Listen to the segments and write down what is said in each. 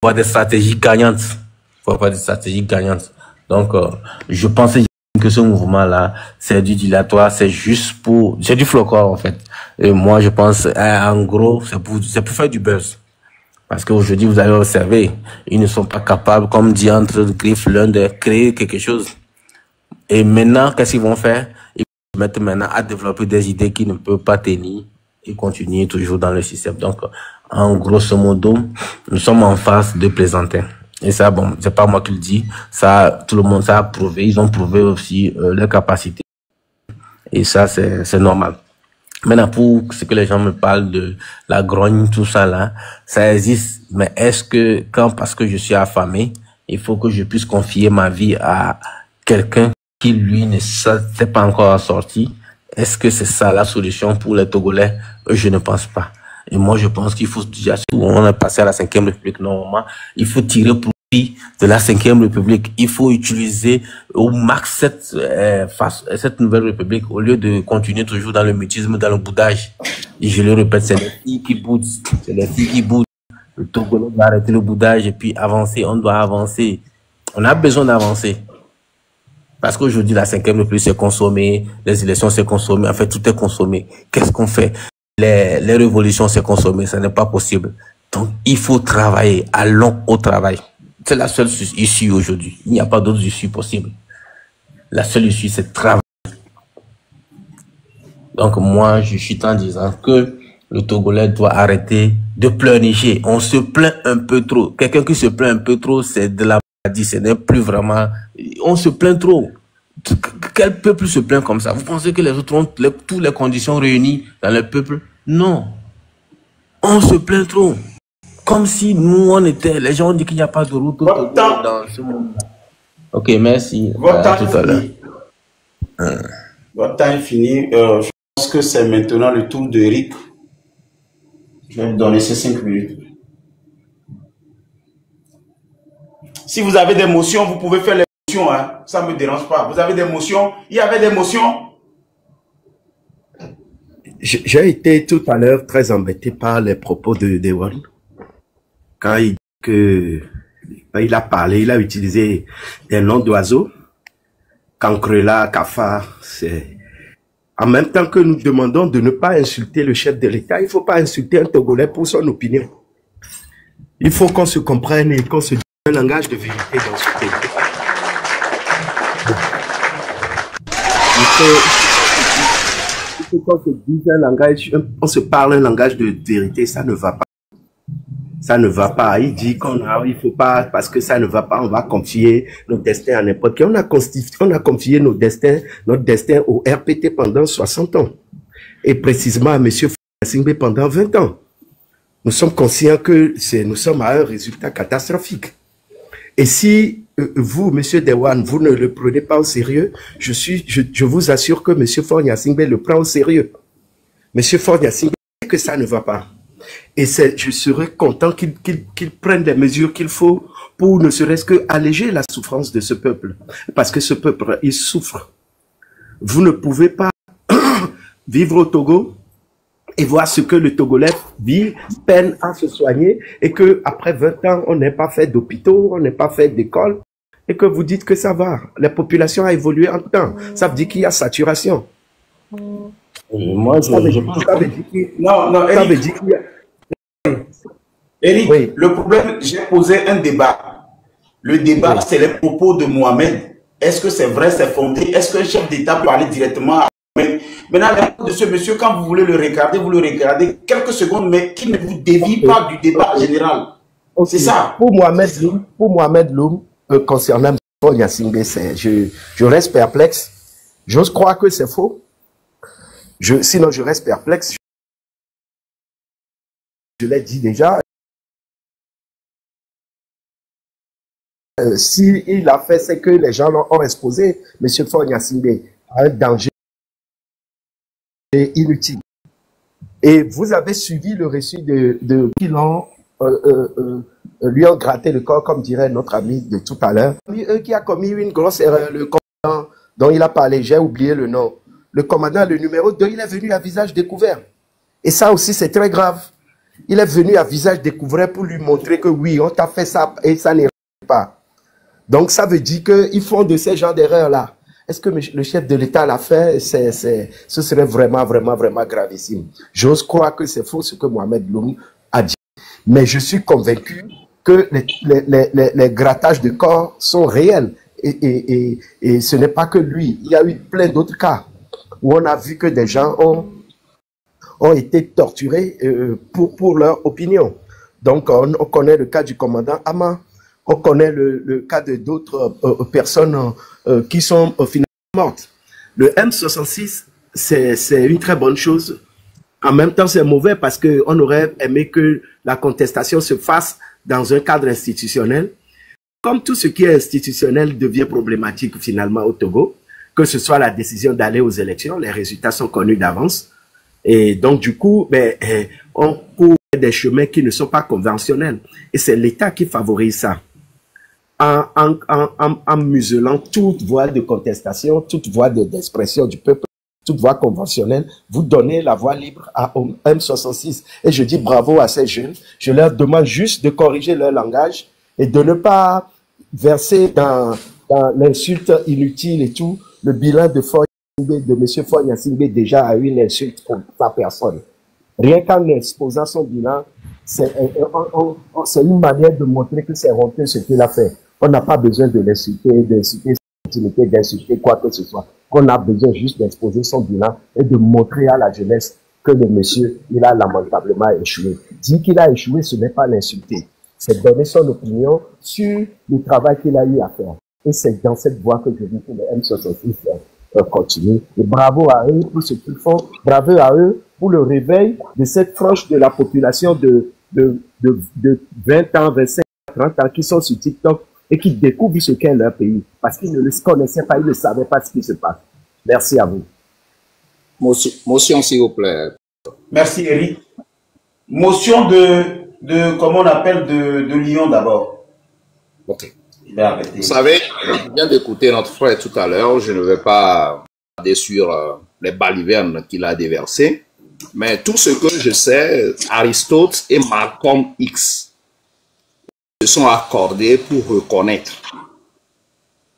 avoir des stratégies gagnantes. Il faut avoir des stratégies gagnantes. Donc, je pense que ce mouvement-là, c'est du dilatoire, c'est juste pour... C'est du flocor, en fait. Et moi, je pense, en gros, c'est pour faire du buzz. Parce qu'aujourd'hui, vous allez observer, ils ne sont pas capables, comme dit entre griffes l'un, de créer quelque chose. Et maintenant, qu'est-ce qu'ils vont faire? Ils vont se mettre maintenant à développer des idées qui ne peuvent pas tenir et continuer toujours dans le système. Donc, en grosso modo, nous sommes en phase de plaisantin. Et ça, bon, c'est pas moi qui le dis. Ça, tout le monde, ça a prouvé. Ils ont prouvé aussi leur capacité. Et ça, c'est normal. Maintenant, pour ce que les gens me parlent de la grogne, tout ça là, ça existe. Mais est-ce que, parce que je suis affamé, il faut que je puisse confier ma vie à quelqu'un qui, lui, ne s'est pas encore sorti? Est-ce que c'est ça la solution pour les Togolais? Je ne pense pas. Et moi, je pense qu'il faut déjà, on est passé à la 5e République, normalement, il faut tirer profit de la 5e République. Il faut utiliser au max cette nouvelle République au lieu de continuer toujours dans le mutisme, dans le boudage. Et je le répète, c'est les filles qui boudent. C'est les filles qui boudent. Le Togolais doit arrêter le boudage et puis avancer. On doit avancer. On a besoin d'avancer. Parce qu'aujourd'hui, la 5e République, c'est consommé. Les élections, c'est consommé. En fait, tout est consommé. Qu'est-ce qu'on fait? Les révolutions, c'est consommé. Ça n'est pas possible. Donc, il faut travailler. Allons au travail. C'est la seule issue aujourd'hui. Il n'y a pas d'autre issue possible. La seule issue, c'est travailler. Donc, moi, je suis en disant que le Togolais doit arrêter de pleurnicher. On se plaint un peu trop. Quelqu'un qui se plaint un peu trop, c'est de la maladie. Ce n'est plus vraiment... On se plaint trop. Quel peuple se plaint comme ça? Vous pensez que les autres ont toutes les conditions réunies dans le peuple? Non. On se plaint trop. Comme si nous, on était... Les gens ont dit qu'il n'y a pas de route dans ce monde. Ok, merci. À tout à l'heure. Votre temps est fini. Je pense que c'est maintenant le tour d'Eric. Je vais vous donner ces 5 minutes. Si vous avez des motions, vous pouvez faire les motions. Hein. Ça ne me dérange pas. Vous avez des motions? Il y avait des motions? J'ai été tout à l'heure très embêté par les propos de Dewan. Quand il dit que il a parlé, il a utilisé des noms d'oiseaux. Cancrela, Cafard, c'est... En même temps que nous demandons de ne pas insulter le chef de l'État, il ne faut pas insulter un Togolais pour son opinion. Il faut qu'on se comprenne et qu'on se dise un langage de vérité dans ce pays. Il faut qu'on se dise un langage, on se parle un langage de vérité, ça ne va pas. Ça ne va pas. Il dit il faut pas, parce que ça ne va pas, on va confier nos destins à n'importe qui. On a confié notre destin au RPT pendant 60 ans. Et précisément à M. Singbe pendant 20 ans. Nous sommes conscients que nous sommes à un résultat catastrophique. Et si vous, M. Dewan, vous ne le prenez pas au sérieux, je vous assure que M. Faure Gnassingbé le prend au sérieux. M. Faure Gnassingbé sait que ça ne va pas. Et je serais content qu'il prenne les mesures qu'il faut pour ne serait-ce que alléger la souffrance de ce peuple. Parce que ce peuple, il souffre. Vous ne pouvez pas vivre au Togo et voir ce que le Togolais vit, peine à se soigner, et qu'après 20 ans, on n'ait pas fait d'hôpitaux, on n'ait pas fait d'école, et que vous dites que ça va. La population a évolué en temps. Ça veut dire qu'il y a saturation. Moi, ça veut dire qu'il y a... Eric, oui. Le problème, j'ai posé un débat. Le débat, oui, c'est les propos de Mohamed. Est-ce que c'est vrai, c'est fondé? Est-ce que le chef d'État peut parler directement à Mohamed? Maintenant, de ce monsieur, quand vous voulez le regarder, vous le regardez quelques secondes, mais qui ne vous dévie pas du débat général. C'est ça. Pour Mohamed Loum, concernant Faure Gnassingbé, je reste perplexe. J'ose croire que c'est faux. Sinon, je reste perplexe. Je l'ai dit déjà. S'il a fait, c'est que les gens ont exposé M. Faure Gnassingbé à un danger inutile. Et vous avez suivi le récit de qui lui ont gratté le corps, comme dirait notre ami de tout à l'heure. Qui a commis une grosse erreur, le commandant dont il a parlé, j'ai oublié le nom. Le commandant, le numéro 2, il est venu à visage découvert. Et ça aussi, c'est très grave. Il est venu à visage découvert pour lui montrer que oui, on t'a fait ça et ça n'ira pas. Donc, ça veut dire qu'ils font de ces genres d'erreurs-là. Est-ce que le chef de l'État l'a fait? Ce serait vraiment, vraiment, vraiment gravissime. J'ose croire que c'est faux ce que Mohamed Loum a dit. Mais je suis convaincu que les grattages de corps sont réels. Et ce n'est pas que lui. Il y a eu plein d'autres cas où on a vu que des gens ont été torturés pour leur opinion. Donc, on connaît le cas du commandant Ama. On connaît le cas de d'autres personnes qui sont finalement mortes. Le M66, c'est une très bonne chose. En même temps, c'est mauvais parce qu'on aurait aimé que la contestation se fasse dans un cadre institutionnel. Comme tout ce qui est institutionnel devient problématique finalement au Togo, que ce soit la décision d'aller aux élections, les résultats sont connus d'avance. Et donc, du coup, on court des chemins qui ne sont pas conventionnels. Et c'est l'État qui favorise ça. En muselant toute voie de contestation, toute voie d'expression du peuple, toute voie conventionnelle, vous donnez la voie libre à M66. Et je dis bravo à ces jeunes. Je leur demande juste de corriger leur langage et de ne pas verser dans l'insulte inutile et tout. Le bilan de M. Foy Gnassingbé déjà a une insulte pour sa personne. Rien qu'en exposant son bilan, c'est une manière de montrer que c'est honteux ce qu'il a fait. On n'a pas besoin de l'insulter, d'insulter sa intimité, d'insulter quoi que ce soit. On a besoin juste d'exposer son bilan et de montrer à la jeunesse que le monsieur, il a lamentablement échoué. Dire qu'il a échoué, ce n'est pas l'insulter. C'est donner son opinion sur le travail qu'il a eu à faire. Et c'est dans cette voie que je dis que le M66 continue. Et bravo à eux pour ce qu'ils font. Bravo à eux pour le réveil de cette frange de la population de 20 ans, 25, 30 ans qui sont sur TikTok et qui découvrent ce qu'est leur pays. Parce qu'ils ne le connaissaient pas, ils ne savaient pas ce qui se passe. Merci à vous. Motion, s'il vous plaît. Merci, Eric. Motion comment on appelle, de Lyon d'abord. Ok. Vous savez, je viens d'écouter notre frère tout à l'heure. Je ne vais pas aller sur les balivernes qu'il a déversées. Mais tout ce que je sais, Aristote et Malcolm X se sont accordés pour reconnaître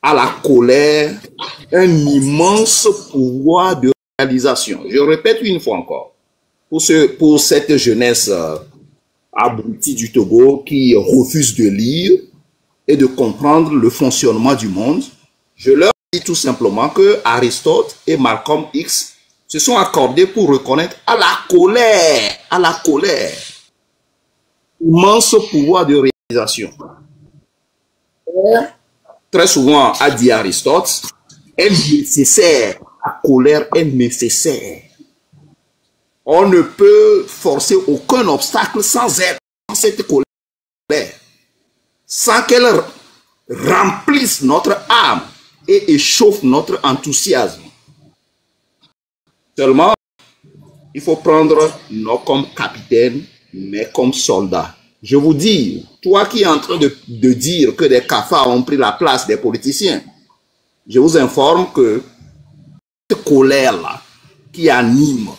à la colère un immense pouvoir de réalisation. Je répète une fois encore, pour cette jeunesse abrutie du Togo qui refuse de lire et de comprendre le fonctionnement du monde, je leur dis tout simplement que Aristote et Malcolm X se sont accordés pour reconnaître à la colère, immense pouvoir de réalisation. Très souvent, a dit Aristote, est nécessaire, la colère est nécessaire. On ne peut forcer aucun obstacle sans être dans cette colère, sans qu'elle remplisse notre âme et échauffe notre enthousiasme. Seulement, il faut prendre non comme capitaine, mais comme soldat. Je vous dis, toi qui es en train de dire que des cafards ont pris la place des politiciens, je vous informe que cette colère-là qui anime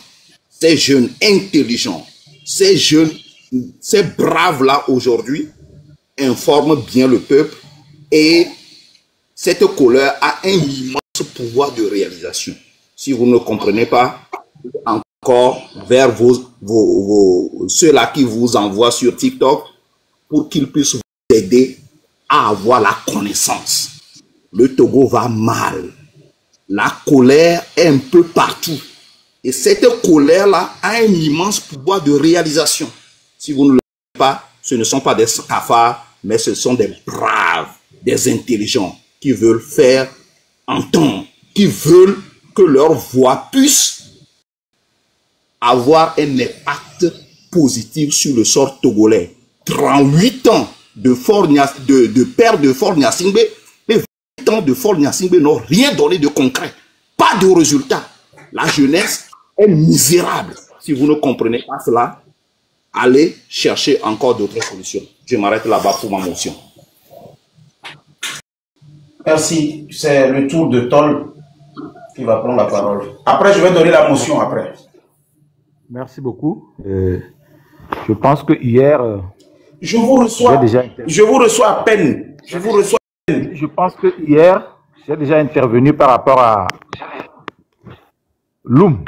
ces jeunes intelligents, ces braves-là aujourd'hui, informe bien le peuple et cette colère a un immense pouvoir de réalisation. Si vous ne comprenez pas, encore vers ceux-là qui vous envoient sur TikTok pour qu'ils puissent vous aider à avoir la connaissance. Le Togo va mal. La colère est un peu partout. Et cette colère-là a un immense pouvoir de réalisation. Si vous ne le savez pas, ce ne sont pas des cafards, mais ce sont des braves, des intelligents qui veulent faire entendre, qui veulent que leur voix puisse avoir un impact positif sur le sort togolais. 38 ans de père de Faure Gnassingbé, les 20 ans de Faure Gnassingbé n'ont rien donné de concret. Pas de résultat. La jeunesse est misérable. Si vous ne comprenez pas cela, allez chercher encore d'autres solutions. Je m'arrête là-bas pour ma motion. Merci. C'est le tour de Tol qui va prendre la parole. Après, je vais donner la motion après. Merci beaucoup. Je pense que hier, je vous reçois à peine. Je vous reçois à peine. Je pense que hier, j'ai déjà intervenu par rapport à Loum.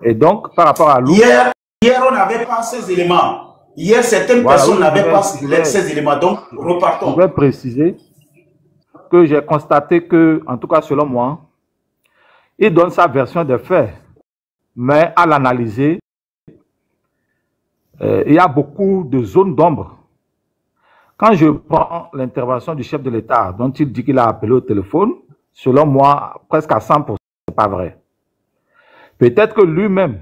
Et donc, par rapport à Loum... Hier, on n'avait pas ces éléments. Hier, certaines personnes n'avaient pas ces éléments. Donc, repartons. Je voudrais préciser que j'ai constaté que, en tout cas selon moi, il donne sa version des faits. Mais à l'analyser, il y a beaucoup de zones d'ombre. Quand je prends l'intervention du chef de l'État, dont il dit qu'il a appelé au téléphone, selon moi, presque à 100%, ce n'est pas vrai. Peut-être que lui-même,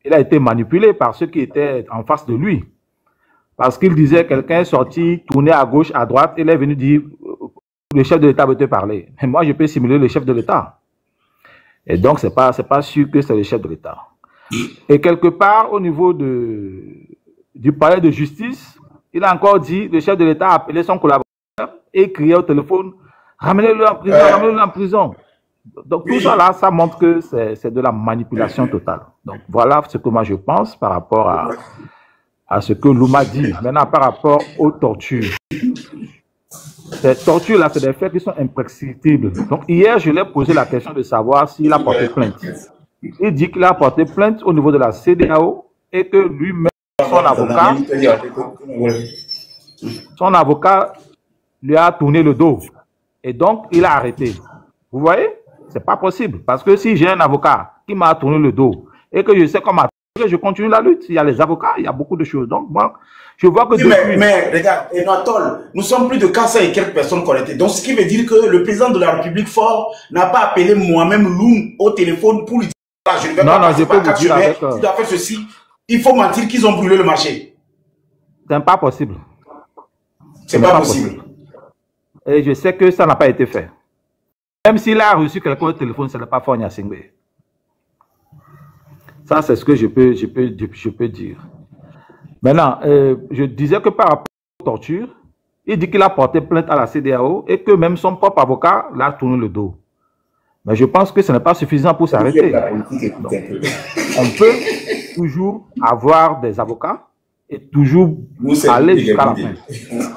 il a été manipulé par ceux qui étaient en face de lui. Parce qu'il disait, quelqu'un est sorti, tourné à gauche, à droite, il est venu dire, le chef de l'État veut te parler. Mais moi, je peux simuler le chef de l'État. Et donc, ce n'est pas sûr que c'est le chef de l'État. Et quelque part, au niveau du palais de justice, il a encore dit, le chef de l'État a appelé son collaborateur et crié au téléphone, ramenez-le en prison, ramenez-le en prison. Donc tout ça là, ça montre que c'est de la manipulation totale. Donc voilà ce que moi je pense par rapport à ce que Loum a dit. Maintenant, par rapport aux tortures. Ces tortures là, c'est des faits qui sont imprescriptibles. Donc hier, je lui ai posé la question de savoir s'il a porté plainte. Il dit qu'il a porté plainte au niveau de la CEDEAO et que lui-même, son avocat lui a tourné le dos. Et donc, il a arrêté. Vous voyez? C'est pas possible. Parce que si j'ai un avocat qui m'a tourné le dos et que je sais comment je continue la lutte, il y a les avocats, il y a beaucoup de choses. Donc, moi, je vois que... Oui, mais regarde, nous sommes plus de 400 et quelques personnes connectées. Donc, ce qui veut dire que le président de la République fort n'a pas appelé moi-même Loum au téléphone pour lui dire je ne vais pas passer par 4 chemins, tu dois faire ceci. Il faut mentir qu'ils ont brûlé le marché. C'est pas possible. C'est pas possible. Et je sais que ça n'a pas été fait. Même s'il a reçu quelqu'un au téléphone, ce n'est pas Fonya Singwe. Ça, c'est ce que je peux dire. Maintenant, je disais que par rapport aux tortures, il dit qu'il a porté plainte à la CEDEAO et que même son propre avocat l'a tourné le dos. Mais je pense que ce n'est pas suffisant pour s'arrêter. On peut toujours avoir des avocats et toujours aller jusqu'à la fin.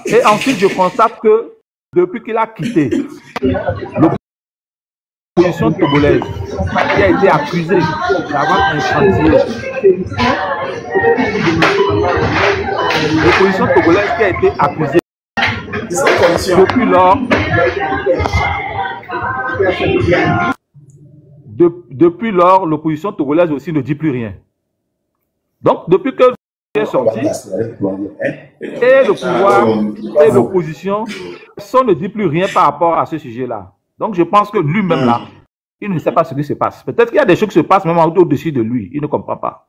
Et ensuite, je constate que depuis qu'il a quitté l'opposition togolaise, qui a été accusée d'avoir un chantier, l'opposition togolaise qui a été accusée depuis lors, l'opposition togolaise aussi ne dit plus rien. Donc, depuis que est sorti, et le pouvoir et l'opposition, personne ne dit plus rien par rapport à ce sujet-là. Donc, je pense que lui-même là, il ne sait pas ce qui se passe. Peut-être qu'il y a des choses qui se passent même au-dessus de lui. Il ne comprend pas.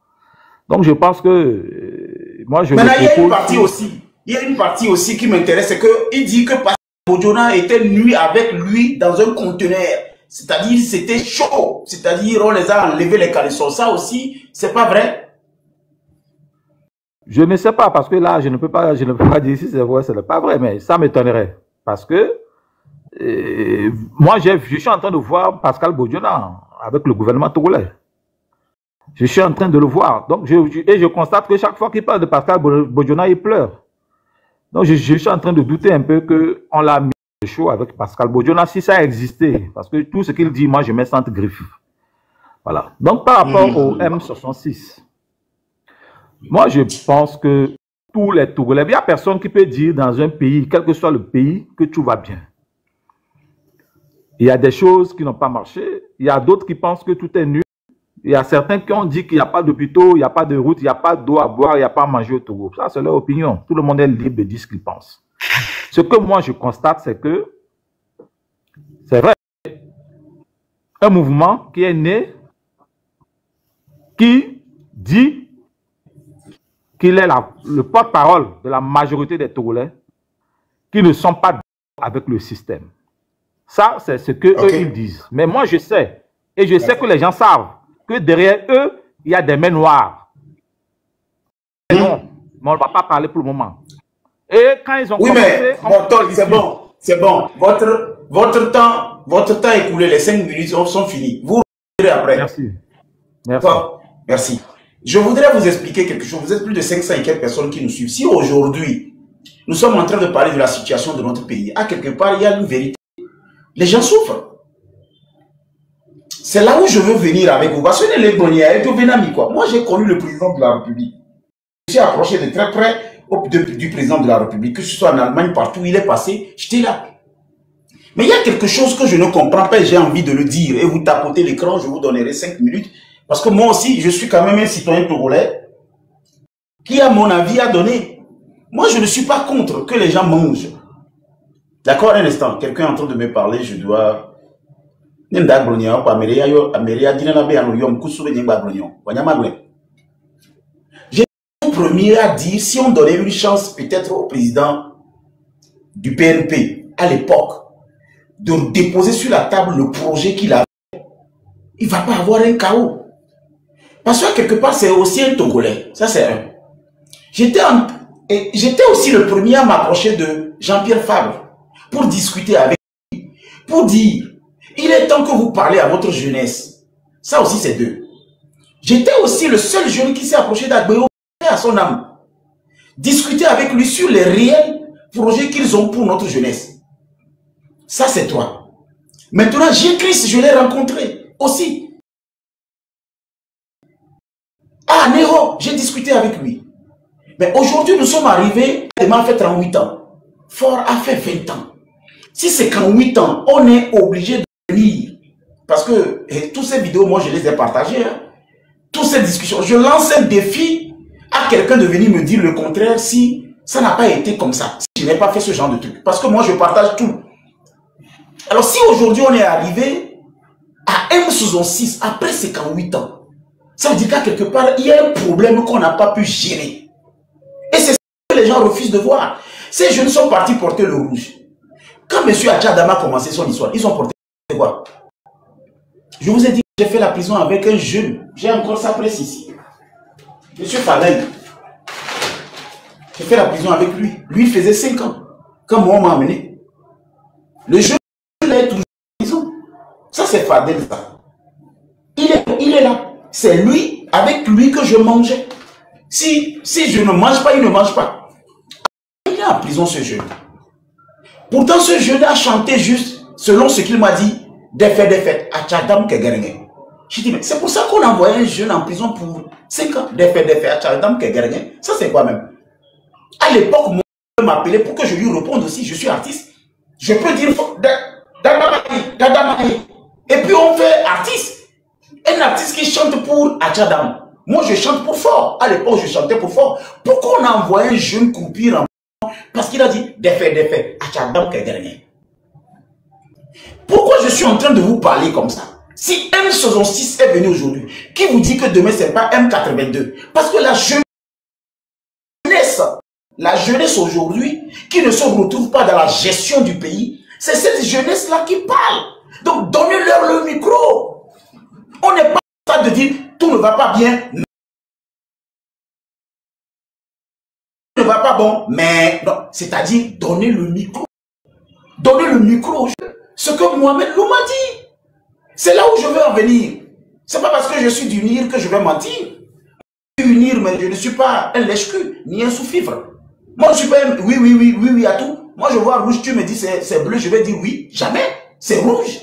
Donc, je pense que moi, je... Maintenant, il y a une partie aussi. Il y a une partie aussi qui m'intéresse, c'est qu'il dit que Pascal Bojona était nu avec lui dans un conteneur. C'est-à-dire, c'était chaud. C'est-à-dire, on les a enlevé les caleçons. Ça aussi, c'est pas vrai? Je ne sais pas, parce que là, je ne peux pas dire si c'est vrai, ce n'est pas vrai, mais ça m'étonnerait. Parce que moi, je suis en train de voir Pascal Bojona avec le gouvernement togolais. Je suis en train de le voir. Donc, je constate que chaque fois qu'il parle de Pascal Bojona, il pleure. Donc, je suis en train de douter un peu qu'on l'a mis au chaud avec Pascal Bojona, si ça existait. Parce que tout ce qu'il dit, moi, je mets sans griffe. Voilà. Donc, par rapport au M66, moi, je pense que tous les Togolais, il n'y a personne qui peut dire dans un pays, quel que soit le pays, que tout va bien. Il y a des choses qui n'ont pas marché. Il y a d'autres qui pensent que tout est nul. Il y a certains qui ont dit qu'il n'y a pas d'hôpitaux, il n'y a pas de route, il n'y a pas d'eau à boire, il n'y a pas à manger au Togo. Ça, c'est leur opinion. Tout le monde est libre de dire ce qu'il pense. Ce que moi, je constate, c'est que c'est vrai. Un mouvement qui est né, qui dit qu'il est le porte-parole de la majorité des Togolais qui ne sont pas d'accord avec le système. Ça, c'est ce qu'eux, ils disent. Mais moi, je sais, et je sais que les gens savent, que derrière eux, il y a des mains noires. Non, mais on ne va pas parler pour le moment. Et quand ils ont commencé... c'est bon, c'est bon. Votre temps écoulé, les 5 minutes sont finis. Vous reviendrez après. Merci. Merci. Merci. Je voudrais vous expliquer quelque chose. Vous êtes plus de 500 et quelques personnes qui nous suivent. Si aujourd'hui, nous sommes en train de parler de la situation de notre pays, à quelque part, il y a une vérité. Les gens souffrent. C'est là où je veux venir avec vous. Parce que les Greniers et Venami, quoi. Moi, j'ai connu le président de la République. Je suis approché de très près du président de la République, que ce soit en Allemagne, partout où il est passé, j'étais là. Mais il y a quelque chose que je ne comprends pas et j'ai envie de le dire. Et vous tapotez l'écran, je vous donnerai 5 minutes. Parce que moi aussi, je suis quand même un citoyen togolais qui a mon avis à donner. Moi, je ne suis pas contre que les gens mangent. D'accord, un instant. Quelqu'un est en train de me parler, je dois... J'ai le premier à dire, si on donnait une chance peut-être au président du PNP à l'époque de déposer sur la table le projet qu'il a, il ne va pas avoir un chaos. Parce que quelque part, c'est aussi un Togolais. Ça, c'est un. J'étais aussi le premier à m'approcher de Jean-Pierre Fabre pour discuter avec lui, pour dire, il est temps que vous parlez à votre jeunesse. Ça aussi, c'est deux. J'étais aussi le seul jeune qui s'est approché d'Agbéo à son âme. Discuter avec lui sur les réels projets qu'ils ont pour notre jeunesse. Ça, c'est toi. Maintenant, Jésus-Christ, je l'ai rencontré aussi. Ah, Néro, j'ai discuté avec lui. Mais aujourd'hui, nous sommes arrivés, il m'a fait 38 ans. Fort a fait 20 ans. Si c'est qu'en 8 ans, on est obligé de venir. Parce que toutes ces vidéos, moi, je les ai partagées. Hein. Toutes ces discussions. Je lance un défi à quelqu'un de venir me dire le contraire si ça n'a pas été comme ça. Si je n'ai pas fait ce genre de truc. Parce que moi, je partage tout. Alors, si aujourd'hui, on est arrivé à M66, après 58 ans, ça veut dire qu'à quelque part, il y a un problème qu'on n'a pas pu gérer. Et c'est ça que les gens refusent de voir. Ces jeunes sont partis porter le rouge. Quand M. Achadama a commencé son histoire, ils ont porté quoi? Je vous ai dit que j'ai fait la prison avec un jeune. J'ai encore sa presse ici. M. Fadel. J'ai fait la prison avec lui. Lui, il faisait 5 ans. Quand moi, on m'a amené. Le jeune, il est toujours en prison. Ça, c'est Fadel, ça. Il est là. C'est lui, avec lui que je mangeais. Si je ne mange pas, il ne mange pas. Il est en prison, ce jeune. Pourtant, ce jeune a chanté juste, selon ce qu'il m'a dit, des fêtes, à Tchadam Kegerenge. Je dis, mais c'est pour ça qu'on a envoyé un jeune en prison pour 5 ans, des fêtes, à Tchadam Kegerenge. Ça, c'est quoi même? À l'époque, mon père m'appelait pour que je lui réponde aussi. Je suis artiste. Je peux dire, Dadamaï. Et puis, on fait artiste. Un artiste qui chante pour Achadam. Moi, je chante pour Fort. À l'époque, je chantais pour Fort. Pourquoi on a envoyé un jeune croupir en... Parce qu'il a dit, des faits, Achadam Kegerenge. Pourquoi je suis en train de vous parler comme ça? Si M66 est venu aujourd'hui, qui vous dit que demain, ce n'est pas M82? Parce que la jeunesse aujourd'hui, qui ne se retrouve pas dans la gestion du pays, c'est cette jeunesse-là qui parle. Donc, donnez-leur le micro. On n'est pas en train de dire tout ne va pas bien, tout ne va pas bon, mais non, c'est-à-dire donner le micro. Donner le micro. Ce que Mohamed Lou m'a dit. C'est là où je veux en venir. C'est pas parce que je suis du NIR que je vais mentir. Je suis du NIR, mais je ne suis pas un lèche-cul, ni un sous-fifre. Moi, je suis pas un oui à tout. Moi, je vois rouge, tu me dis c'est bleu, je vais dire oui. Jamais. C'est rouge.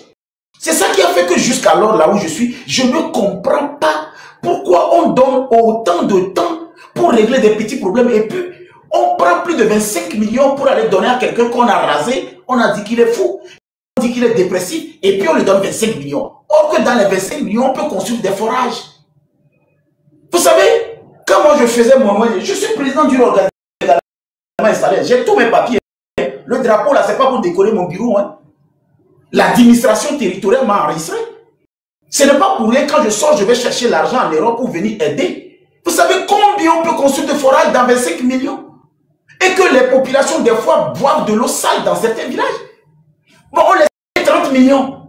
C'est ça qui a fait que jusqu'alors, là où je suis, je ne comprends pas pourquoi on donne autant de temps pour régler des petits problèmes et puis on prend plus de 25 millions pour aller donner à quelqu'un qu'on a rasé, on a dit qu'il est fou, on dit qu'il est dépressif et puis on lui donne 25 millions. Or que dans les 25 millions, on peut construire des forages. Vous savez, quand moi je faisais mon... Je suis président d'une organisation installée, j'ai tous mes papiers. Le drapeau là, c'est pas pour décorer mon bureau, hein. L'administration territoriale m'a enregistré. Ce n'est pas pour rien, quand je sors, je vais chercher l'argent en Europe pour venir aider. Vous savez combien on peut construire de forages dans 25 millions? Et que les populations, des fois, boivent de l'eau sale dans certains villages. Bon, on laisse 30 millions.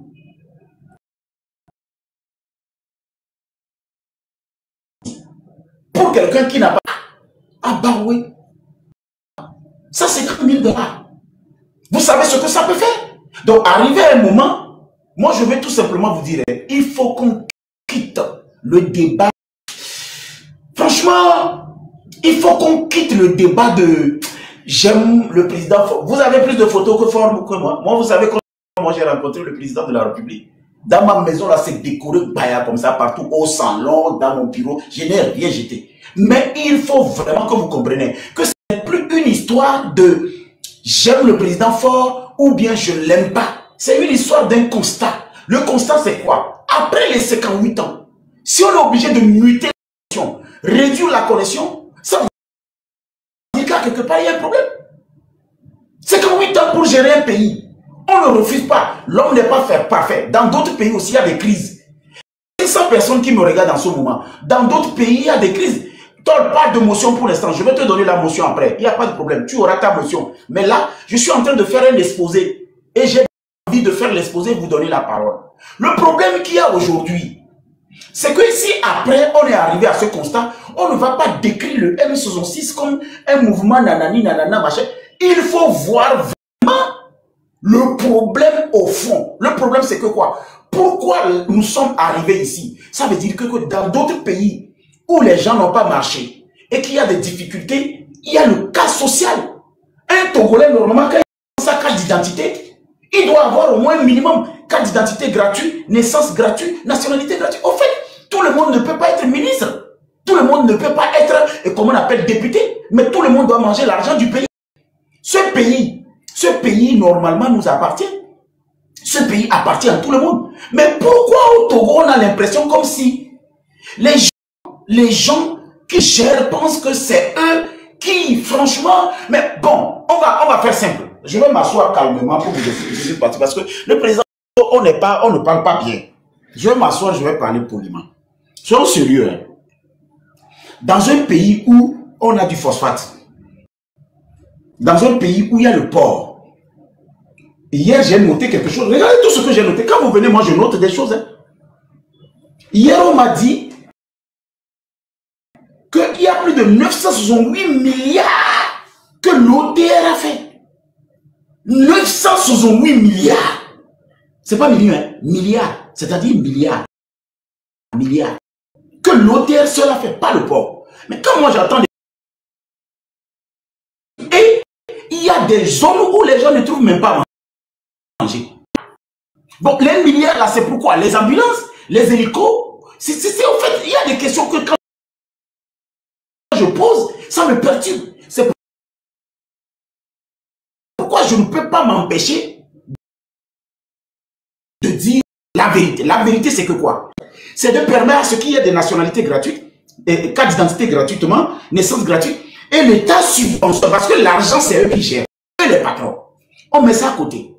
Pour quelqu'un qui n'a pas... Ah bah oui. Ça, c'est 30 000 $. Vous savez ce que ça peut faire? Donc, arrivé à un moment, moi, je vais tout simplement vous dire, il faut qu'on quitte le débat. Franchement, il faut qu'on quitte le débat de j'aime le président Faure. Vous avez plus de photos que Faure que moi. Moi, vous savez quand moi j'ai rencontré le président de la République. Dans ma maison, là, c'est décoré baya comme ça, partout, au salon, dans mon bureau. Je n'ai rien jeté. Mais il faut vraiment que vous compreniez que ce n'est plus une histoire de j'aime le président Faure ou bien je ne l'aime pas. C'est une histoire d'un constat. Le constat, c'est quoi? Après les 58 ans, si on est obligé de muter la connexion, réduire la connexion, ça veut dire qu'à quelque part, il y a un problème. 58 ans pour gérer un pays. On ne refuse pas. L'homme n'est pas parfait. Dans d'autres pays aussi, il y a des crises. 500 personnes qui me regardent en ce moment. Dans d'autres pays, il y a des crises. Tu n'as pas de motion pour l'instant. Je vais te donner la motion après. Il n'y a pas de problème. Tu auras ta motion. Mais là, je suis en train de faire un exposé. Et j'ai envie de faire l'exposé et vous donner la parole. Le problème qu'il y a aujourd'hui, c'est que si après on est arrivé à ce constat, on ne va pas décrire le M66 comme un mouvement nanani, nanana, machin. Il faut voir vraiment le problème au fond. Le problème, c'est que quoi? Pourquoi nous sommes arrivés ici? Ça veut dire que dans d'autres pays où les gens n'ont pas marché et qu'il y a des difficultés, il y a le cas social. Un Togolais, normalement, quand il a sa carte d'identité, il doit avoir au moins un minimum carte d'identité gratuite, naissance gratuite, nationalité gratuite. Au fait, tout le monde ne peut pas être ministre. Tout le monde ne peut pas être, comme on appelle, député. Mais tout le monde doit manger l'argent du pays. Ce pays, normalement, nous appartient. Ce pays appartient à tout le monde. Mais pourquoi au Togo, on a l'impression comme si les gens qui gèrent pensent que c'est eux qui, franchement... Mais bon, on va faire simple. Je vais m'asseoir calmement pour vous expliquer parce que le président, on ne parle pas bien. Je vais m'asseoir, je vais parler poliment. Soyons sérieux. Hein. Dans un pays où on a du phosphate, dans un pays où il y a le port, hier j'ai noté quelque chose. Regardez tout ce que j'ai noté. Quand vous venez, moi je note des choses. Hein. Hier on m'a dit qu'il y a plus de 968 milliards que l'ODR a fait. 968 milliards. C'est pas millions, hein, milliards. C'est-à-dire milliards. Milliards. Que l'ODR seul a fait, pas le port. Mais quand moi j'entends et il y a des zones où les gens ne trouvent même pas à manger. Bon, les milliards là, c'est pourquoi? Les ambulances, les hélicos, c'est en fait, il y a des questions que quand je pose, ça me perturbe. C'est pourquoi je ne peux pas m'empêcher de dire la vérité. La vérité, c'est que quoi? C'est de permettre à ce qu'il y ait des nationalités gratuites, et carte d'identité gratuitement, naissance gratuite, et l'État subventionne, parce que l'argent, c'est eux qui gèrent, eux les patrons. On met ça à côté.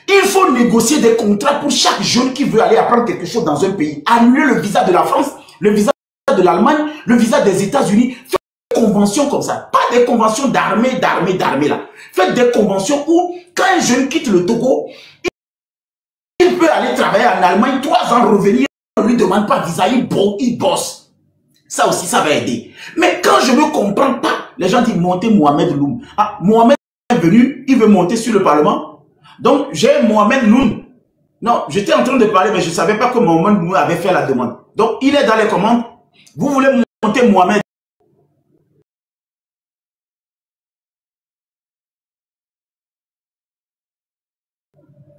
Il faut négocier des contrats pour chaque jeune qui veut aller apprendre quelque chose dans un pays. Annuler le visa de la France, le visa de l'Allemagne, le visa des États-Unis. Faites des conventions comme ça. Pas des conventions d'armée là. Faites des conventions où, quand un jeune quitte le Togo, il peut aller travailler en Allemagne, 3 ans, revenir, on ne lui demande pas de visa, il bosse. Ça aussi, ça va aider. Mais quand je ne comprends pas, les gens disent monter Mohamed Loum. Ah, Mohamed est venu, il veut monter sur le Parlement. Donc, j'ai Mohamed Loum. Non, j'étais en train de parler, mais je ne savais pas que Mohamed Loum avait fait la demande. Donc, il est dans les commandes. Vous voulez monter Mohamed.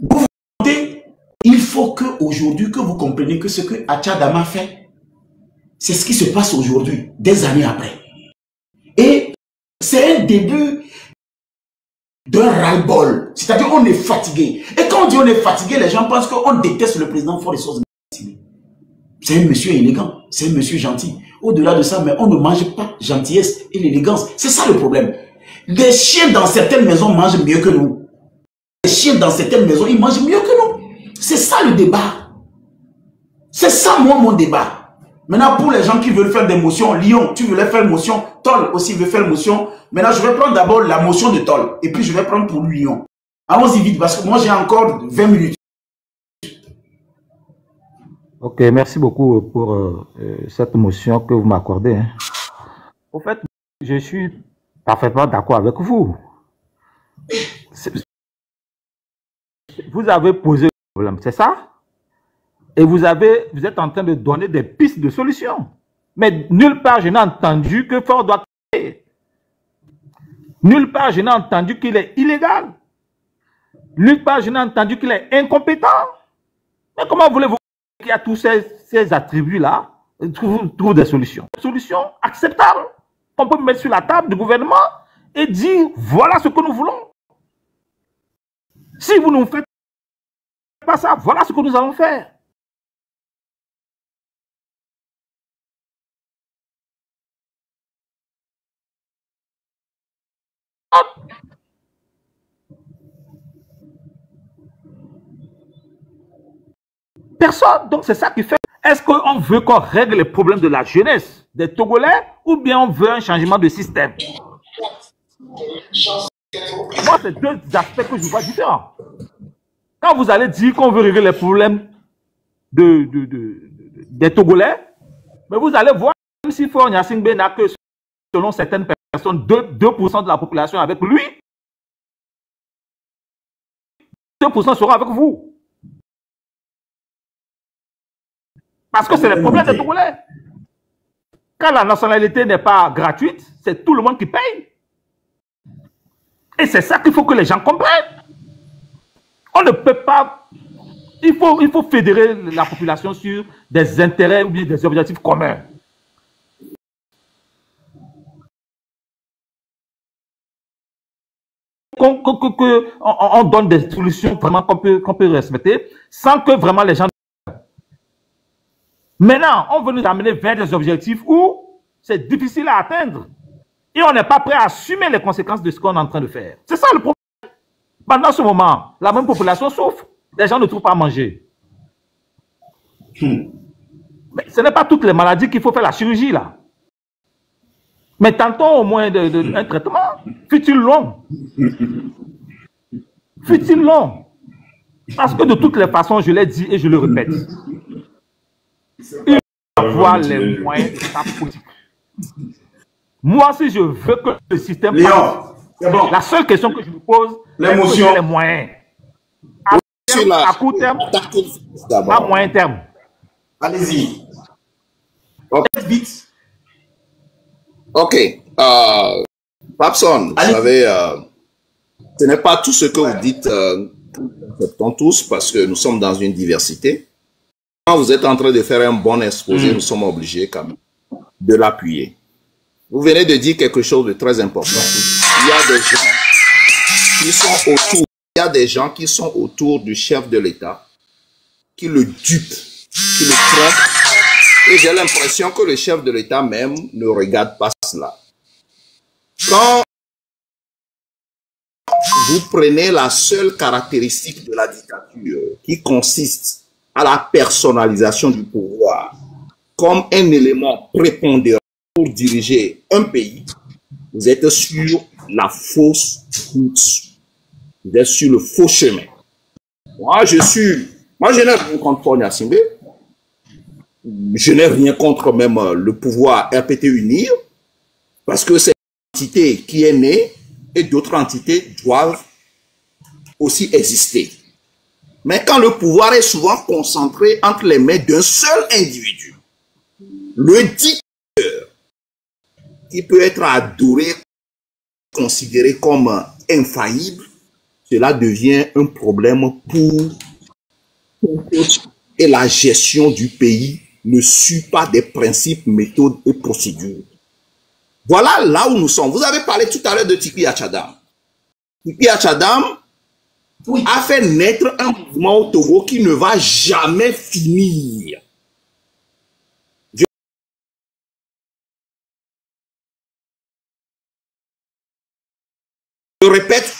Vous montez. Il faut qu'aujourd'hui, que vous compreniez que ce que Atchadama fait, c'est ce qui se passe aujourd'hui, des années après. Et c'est un début d'un ras-le-bol. C'est-à-dire on est fatigué. Et quand on dit on est fatigué, les gens pensent qu'on déteste le président Faure. C'est un monsieur élégant, c'est un monsieur gentil. Au-delà de ça, mais on ne mange pas gentillesse et l'élégance. C'est ça le problème. Les chiens dans certaines maisons mangent mieux que nous. Les chiens dans certaines maisons, ils mangent mieux que nous. C'est ça le débat. C'est ça moi mon débat. Maintenant, pour les gens qui veulent faire des motions, Lyon, tu voulais faire motion, Toll aussi veut faire motion. Maintenant, je vais prendre d'abord la motion de Toll. Et puis, je vais prendre pour Lyon. Allons-y vite, parce que moi, j'ai encore 20 minutes. Ok, merci beaucoup pour cette motion que vous m'accordez. Hein. Au fait, je suis parfaitement d'accord avec vous. Vous avez posé le problème, c'est ça? Et vous êtes en train de donner des pistes de solutions. Mais nulle part, je n'ai entendu que Faure doit quitter. Nulle part, je n'ai entendu qu'il est illégal. Nulle part, je n'ai entendu qu'il est incompétent. Mais comment voulez-vous qu'il y a tous ces attributs-là trouve des solutions? Des solutions acceptables qu'on peut mettre sur la table du gouvernement et dire voilà ce que nous voulons. Si vous ne faites pas ça, voilà ce que nous allons faire. Personne. Donc c'est ça qui fait. Est-ce qu'on veut qu'on règle les problèmes de la jeunesse des Togolais ou bien on veut un changement de système? Moi, c'est deux aspects que je vois différents. Quand vous allez dire qu'on veut régler les problèmes des Togolais, mais vous allez voir, même si Faure Gnassingbé n'a que, selon certaines personnes, 2% de la population avec lui, 2% sera avec vous. Parce que c'est le problème des Togolais. Quand la nationalité n'est pas gratuite, c'est tout le monde qui paye. Et c'est ça qu'il faut que les gens comprennent. On ne peut pas... Il faut fédérer la population sur des intérêts ou bien des objectifs communs. On donne des solutions vraiment qu'on peut respecter sans que vraiment les gens... Maintenant, on veut nous amener vers des objectifs où c'est difficile à atteindre. Et on n'est pas prêt à assumer les conséquences de ce qu'on est en train de faire. C'est ça le problème. Pendant ce moment, la même population souffre. Les gens ne trouvent pas à manger. Mais ce n'est pas toutes les maladies qu'il faut faire la chirurgie, là. Mais tentons au moins un traitement. Fut-il long? Fut-il long? Parce que de toutes les façons, je l'ai dit et je le répète, il faut avoir les moyens de sa politique. Moi, si je veux que le système passe, bon. La seule question que je me pose, c'est les moyens. À court terme, à moyen terme. Allez-y. Vite. Ok. Papson, vous savez, ce n'est pas tout ce que vous dites, acceptons tous, parce que nous sommes dans une diversité. Quand vous êtes en train de faire un bon exposé, nous sommes obligés quand même de l'appuyer. Vous venez de dire quelque chose de très important. Il y a des gens qui sont autour, il y a des gens qui sont autour du chef de l'État, qui le dupent, qui le trompent. Et j'ai l'impression que le chef de l'État même ne regarde pas cela. Quand vous prenez la seule caractéristique de la dictature qui consiste à la personnalisation du pouvoir comme un élément prépondérant pour diriger un pays, vous êtes sur la fausse route. Vous êtes sur le faux chemin. Moi, je n'ai rien contre Faure Gnassingbé. Je n'ai rien contre même le pouvoir RPT Unir, parce que c'est une entité qui est née et d'autres entités doivent aussi exister. Mais quand le pouvoir est souvent concentré entre les mains d'un seul individu, le dictateur, qui peut être adoré, considéré comme infaillible, cela devient un problème pour et la gestion du pays ne suit pas des principes, méthodes et procédures. Voilà là où nous sommes. Vous avez parlé tout à l'heure de Tipi Achadam. Tipi Achadam a fait naître un mouvement au Togo qui ne va jamais finir. Je répète,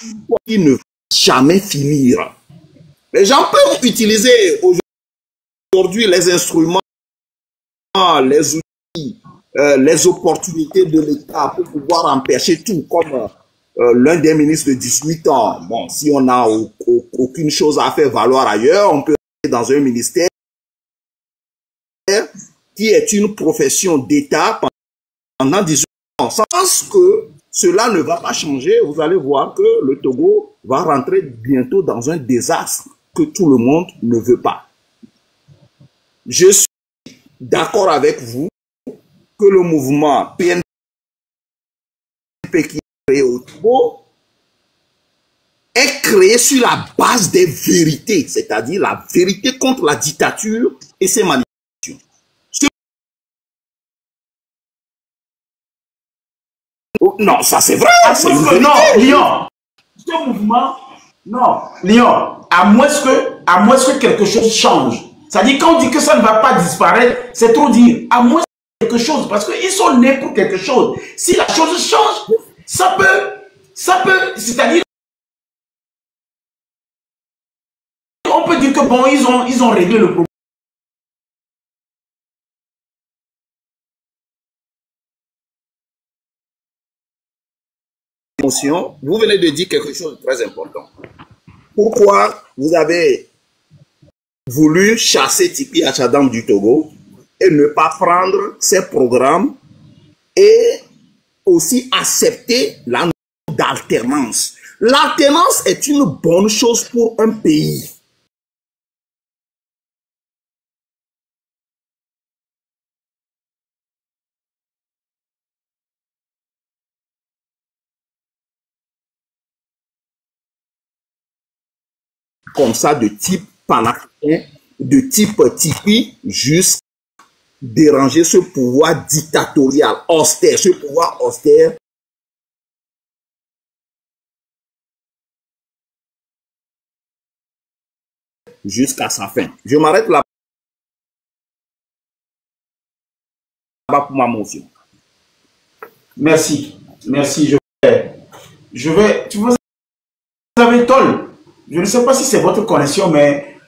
il ne va jamais finir. Les gens peuvent utiliser aujourd'hui les instruments, les outils, les opportunités de l'État pour pouvoir empêcher tout, comme l'un des ministres de 18 ans. Bon, si on n'a aucune chose à faire valoir ailleurs, on peut aller dans un ministère qui est une profession d'État pendant 18 ans. Sans que cela ne va pas changer, vous allez voir que le Togo va rentrer bientôt dans un désastre que tout le monde ne veut pas. Je suis d'accord avec vous que le mouvement PNP qui est créé au Togo est créé sur la base des vérités, c'est-à-dire la vérité contre la dictature et ses manipulations. Non, ça c'est vrai. C'est une vérité. Non, Lyon, ce mouvement, non, Lyon, à moins que quelque chose change. C'est-à-dire, quand on dit que ça ne va pas disparaître, c'est trop dire. À moins que quelque chose, parce qu'ils sont nés pour quelque chose. Si la chose change, ça peut, c'est-à-dire, on peut dire que bon, ils ont réglé le problème. Vous venez de dire quelque chose de très important. Pourquoi vous avez voulu chasser Tipi Achadam du Togo et ne pas prendre ses programmes et aussi accepter la notion d'alternance? L'alternance est une bonne chose pour un pays. Comme ça, de type panafricain, de type Tipi, juste déranger ce pouvoir dictatorial, austère, ce pouvoir austère jusqu'à sa fin. Je m'arrête là pour ma motion. Merci, merci, vous avez tort. Je ne sais pas si c'est votre connexion, mais